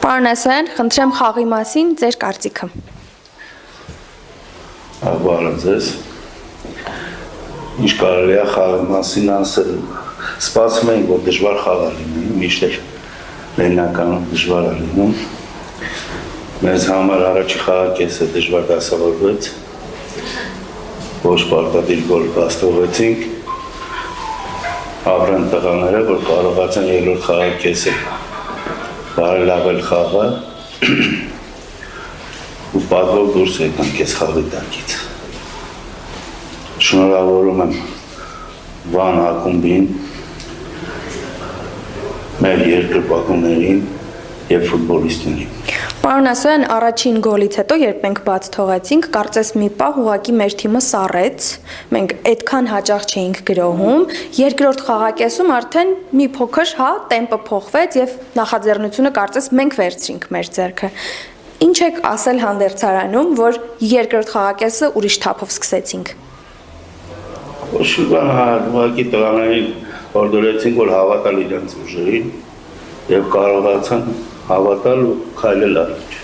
Պարոն Ասայան, խնդրեմ խաղի մասին ձեր կարծիքը։ Բարև ձեզ։ Ինչ կարելի է խաղի մասին ասել։ Սպասում ենք, որ դժվար խաղ լինի, միշտ լեննականում դժվար է լինում։ Մեզ համար առաջի խաղակեսը դժվար դասավորվեց, ոչ պարտադիր գոլ վաստողեցինք, ապրեն տղաները, որ կարողացան երրորդ խաղակեսը բարելավել խաղը ու պատվով դուրս եկանք այս խաղի տակից։ Շնորհավորում եմ Վան ակումբին, մեր երկրպագուներին և ֆուտբոլիստներին։ Պարոն Ասայան, առաջին գոլից հետո, երբ մենք բաց թողեցինք, կարծես մի պահ ուղղակի մեր թիմը սառեց, մենք այդքան հաճախ չէինք գրոհում, երկրորդ խաղակեսում արդեն մի փոքր, տեմպը փոխվեց եւ նախաձեռնությունը կարծես մենք վերցրինք մեր ձեռքը։ Ինչ եք ասել հանդերձարանում, որ երկրորդ խաղակեսը ուրիշ թափով սկսեցինք։ Ոչ բան, ուղղակի տղաներին օրդորեցինք, որ հավատալ իրենց ուժերին եւ կարողացան հավատալ ու քայլել առաջ։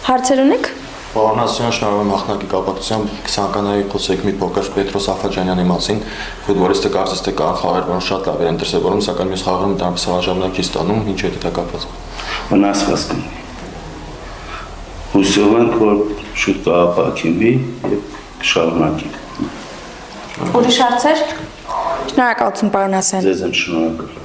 Հարցեր ունեք։ Պարոն Ասայան, շնորհավոր եմ ախնակի կապակցությամբ, կցանկանայի խոսեք մի փոքր Պետրոս Աֆաջանյանի մասին, ֆուտբոլիստը կարծես թե կան խաղեր, որոնք շատ լավ են դրսևորում, սակայն մյուս խաղերում դրանից հավանժամանակ չի ստանում, ինչ է դա կապված։ Վնասված կլինի։ Հուսով ենք, որ շուտ կապակինվի եւ կշարունակի։ Ուրիշ հարցեր։ Շնորհակալություն, պարոն Ասայան։ Ձեզ եմ շնորհակալ։